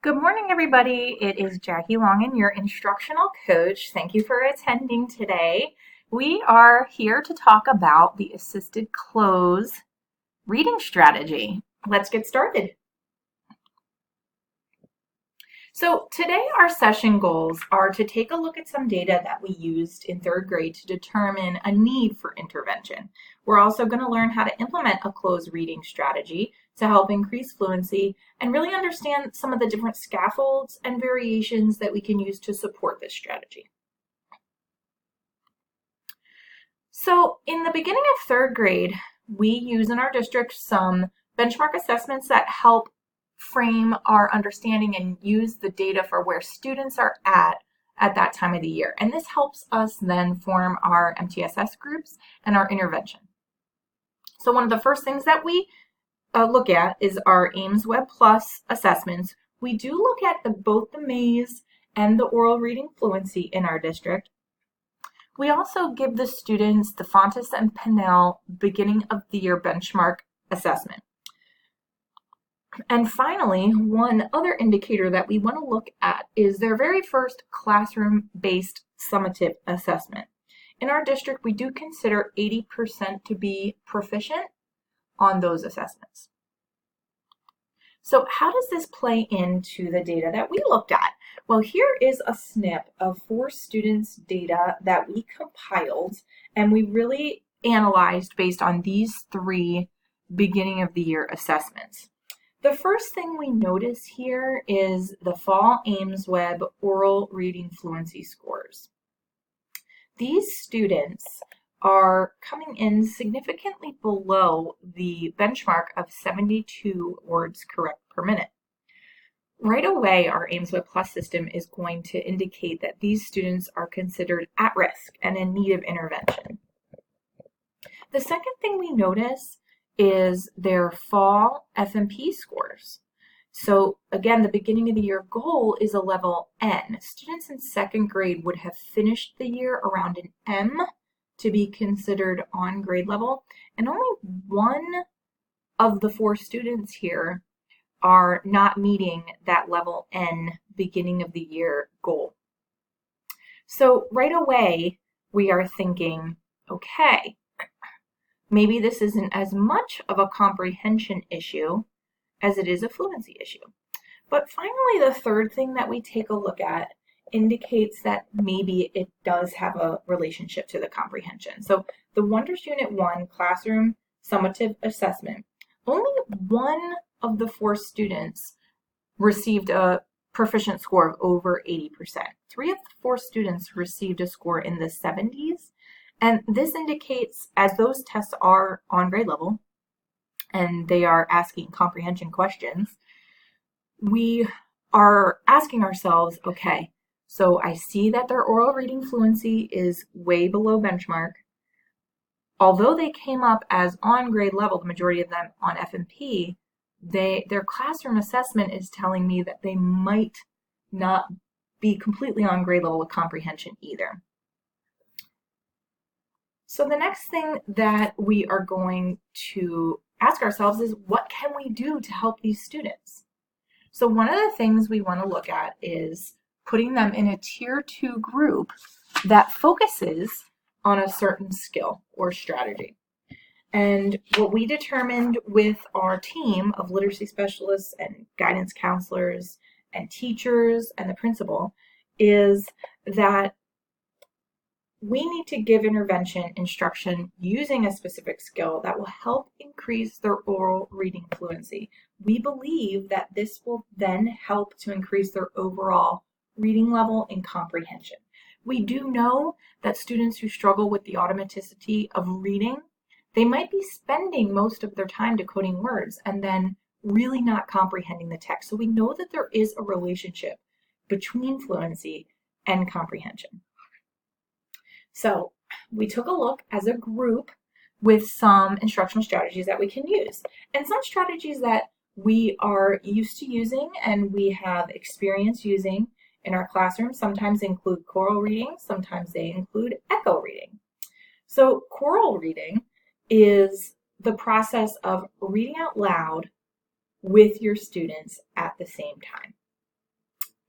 Good morning, everybody. It is Jackie Longan, your instructional coach. Thank you for attending today. We are here to talk about the assisted cloze reading strategy. Let's get started. So today our session goals are to take a look at some data that we used in third grade to determine a need for intervention. We're also going to learn how to implement a cloze reading strategy to help increase fluency and really understand some of the different scaffolds and variations that we can use to support this strategy. So in the beginning of third grade, we use in our district some benchmark assessments that help frame our understanding and use the data for where students are at that time of the year. And this helps us then form our MTSS groups and our intervention. So one of the first things that we look at is our Ames Web Plus assessments. We do look at both the maze and the oral reading fluency in our district. We also give the students the Fontes and Pinnell beginning of the year benchmark assessment. And finally, one other indicator that we want to look at is their very first classroom-based summative assessment. In our district, we do consider 80% to be proficient on those assessments. So how does this play into the data that we looked at? Well, here is a snip of 4 students' data that we compiled, and we really analyzed based on these 3 beginning of the year assessments. The first thing we notice here is the Fall Ames Web oral reading fluency scores. These students are coming in significantly below the benchmark of 72 words correct per minute. Right away, our Ames Web Plus system is going to indicate that these students are considered at risk and in need of intervention. The second thing we notice is their fall FMP scores. So again, the beginning of the year goal is a level N. Students in second grade would have finished the year around an M to be considered on grade level, and only 1 of the 4 students here are not meeting that level N beginning of the year goal. So right away, we are thinking, okay, maybe this isn't as much of a comprehension issue as it is a fluency issue. But finally, the third thing that we take a look at indicates that maybe it does have a relationship to the comprehension. So the Wonders Unit 1 classroom summative assessment, only 1 of the 4 students received a proficient score of over 80%. 3 of the 4 students received a score in the 70s. And this indicates, as those tests are on grade level and they are asking comprehension questions, we are asking ourselves, okay, so I see that their oral reading fluency is way below benchmark. Although they came up as on grade level, the majority of them on FMP, their classroom assessment is telling me that they might not be completely on grade level with comprehension either. So the next thing that we are going to ask ourselves is, what can we do to help these students? So one of the things we want to look at is putting them in a tier 2 group that focuses on a certain skill or strategy. And what we determined with our team of literacy specialists and guidance counselors and teachers and the principal is that we need to give intervention instruction using a specific skill that will help increase their oral reading fluency. We believe that this will then help to increase their overall reading level and comprehension. We do know that students who struggle with the automaticity of reading, they might be spending most of their time decoding words and then really not comprehending the text. So we know that there is a relationship between fluency and comprehension. So we took a look as a group with some instructional strategies that we can use. And some strategies that we are used to using and we have experience using in our classroom sometimes include choral reading, sometimes they include echo reading. So choral reading is the process of reading out loud with your students at the same time.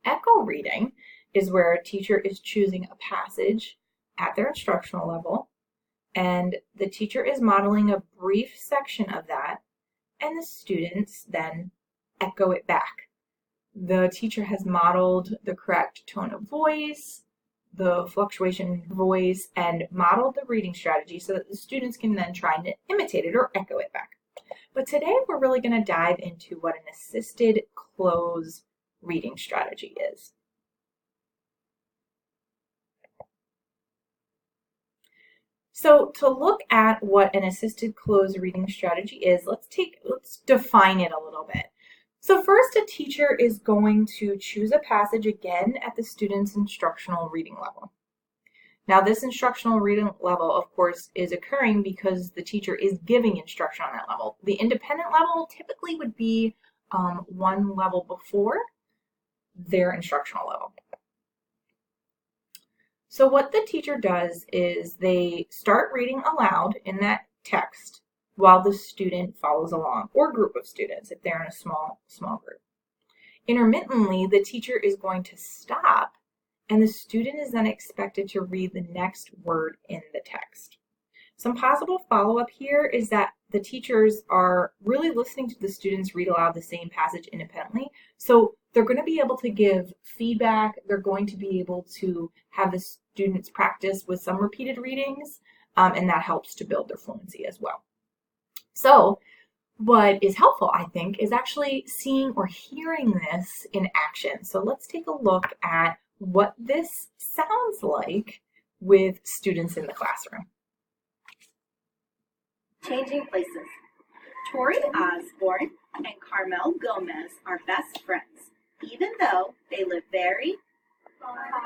Echo reading is where a teacher is choosing a passage at their instructional level, and the teacher is modeling a brief section of that, and the students then echo it back. The teacher has modeled the correct tone of voice, the fluctuation in voice, and modeled the reading strategy so that the students can then try and imitate it or echo it back. But today we're really going to dive into what an assisted cloze reading strategy is. So to look at what an assisted cloze reading strategy is, let's define it a little bit. So first, a teacher is going to choose a passage again at the student's instructional reading level. Now this instructional reading level, of course, is occurring because the teacher is giving instruction on that level. The independent level typically would be one level before their instructional level. So what the teacher does is they start reading aloud in that text while the student follows along, or group of students if they're in a small group. Intermittently, the teacher is going to stop, and the student is then expected to read the next word in the text. Some possible follow-up here is that the teachers are really listening to the students read aloud the same passage independently. So they're going to be able to give feedback. They're going to be able to have the students practice with some repeated readings, and that helps to build their fluency as well. So what is helpful, I think, is actually seeing or hearing this in action. So let's take a look at what this sounds like with students in the classroom. Changing places. Tori Osborne and Carmel Gomez are best friends, even though they live very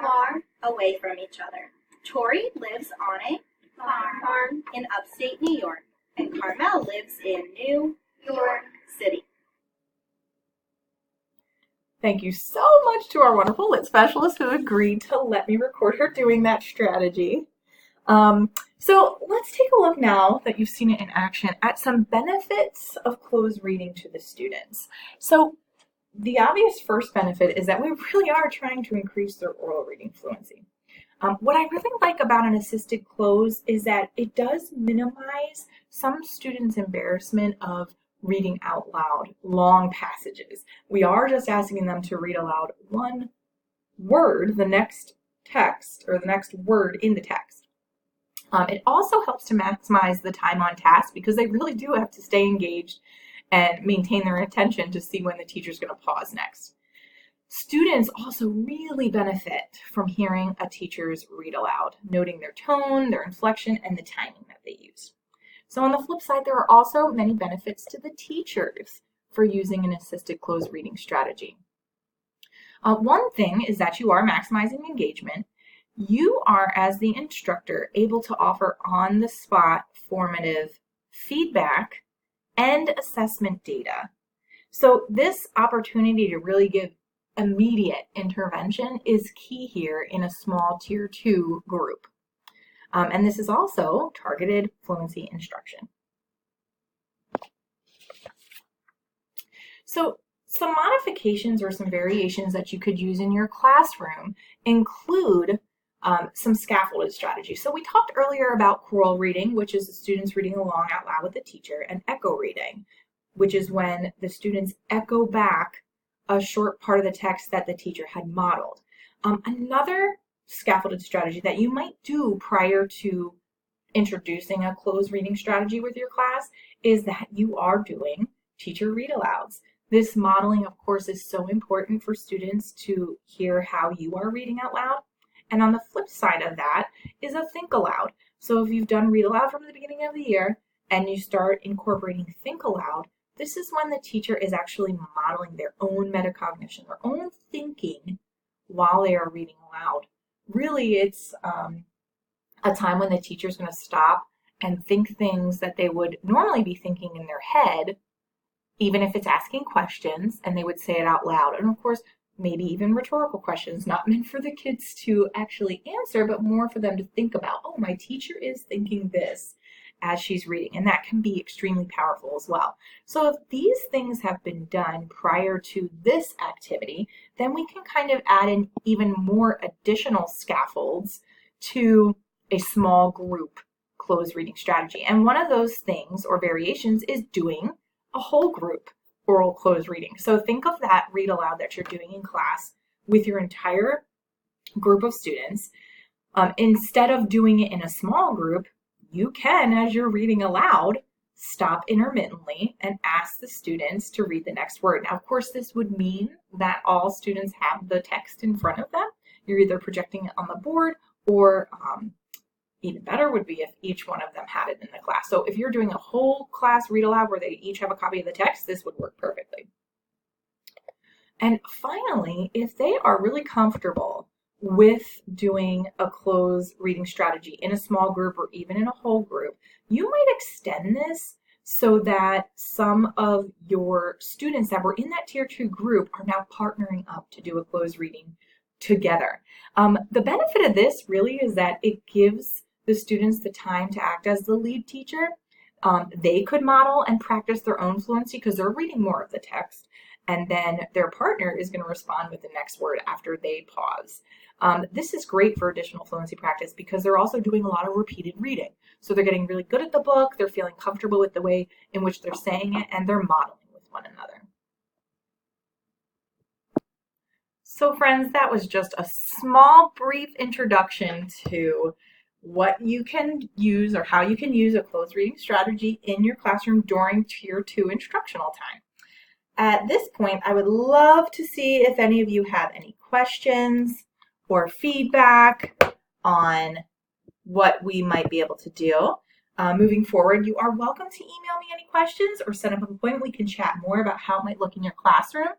far away from each other. Tori lives on a farm in upstate New York, and Carmel lives in New York City. Thank you so much to our wonderful lit specialist who agreed to let me record her doing that strategy. So let's take a look now that you've seen it in action at some benefits of cloze reading to the students. So the obvious first benefit is that we really are trying to increase their oral reading fluency. What I really like about an assisted cloze is that it does minimize some students' embarrassment of reading out loud long passages. We are just asking them to read aloud one word, the next text, or the next word in the text. It also helps to maximize the time on task because they really do have to stay engaged and maintain their attention to see when the teacher's going to pause next. Students also really benefit from hearing a teacher's read aloud, noting their tone, their inflection, and the timing that they use. So on the flip side, there are also many benefits to the teachers for using an assisted cloze reading strategy. One thing is that you are maximizing engagement. You are, as the instructor, able to offer on-the-spot formative feedback and assessment data. So this opportunity to really give immediate intervention is key here in a small Tier 2 group. And this is also targeted fluency instruction. So some modifications or some variations that you could use in your classroom include some scaffolded strategies. So we talked earlier about choral reading, which is the students reading along out loud with the teacher, and echo reading, which is when the students echo back a short part of the text that the teacher had modeled. Another scaffolded strategy that you might do prior to introducing a cloze reading strategy with your class is that you are doing teacher read alouds. This modeling, of course, is so important for students to hear how you are reading out loud. And on the flip side of that is a think aloud. So if you've done read aloud from the beginning of the year and you start incorporating think aloud, this is when the teacher is actually modeling their own metacognition, their own thinking while they are reading aloud. Really, it's a time when the teacher is going to stop and think things that they would normally be thinking in their head, even if it's asking questions, and they would say it out loud. And of course, maybe even rhetorical questions, not meant for the kids to actually answer, but more for them to think about, oh, my teacher is thinking this. as she's reading, and that can be extremely powerful as well. So if these things have been done prior to this activity, then we can kind of add in even more additional scaffolds to a small group closed reading strategy. And one of those things or variations is doing a whole group oral closed reading. So think of that read aloud that you're doing in class with your entire group of students. Instead of doing it in a small group, you can, as you're reading aloud, stop intermittently and ask the students to read the next word. Now, of course, this would mean that all students have the text in front of them. You're either projecting it on the board, or even better would be if each one of them had it in the class. So if you're doing a whole class read aloud where they each have a copy of the text, this would work perfectly. And finally, if they are really comfortable with doing a closed reading strategy in a small group or even in a whole group, you might extend this so that some of your students that were in that tier 2 group are now partnering up to do a closed reading together. The benefit of this really is that it gives the students the time to act as the lead teacher. They could model and practice their own fluency because they're reading more of the text, and then their partner is going to respond with the next word after they pause. This is great for additional fluency practice because they're also doing a lot of repeated reading. So they're getting really good at the book, they're feeling comfortable with the way in which they're saying it, and they're modeling with one another. So friends, that was just a small, brief introduction to what you can use or how you can use a closed reading strategy in your classroom during Tier 2 instructional time. At this point, I would love to see if any of you have any questions or feedback on what we might be able to do. Moving forward, you are welcome to email me any questions or set up an appointment. We can chat more about how it might look in your classroom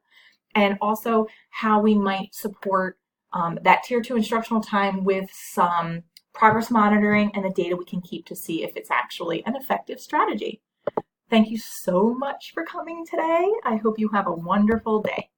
and also how we might support that Tier 2 instructional time with some progress monitoring and the data we can keep to see if it's actually an effective strategy. Thank you so much for coming today. I hope you have a wonderful day.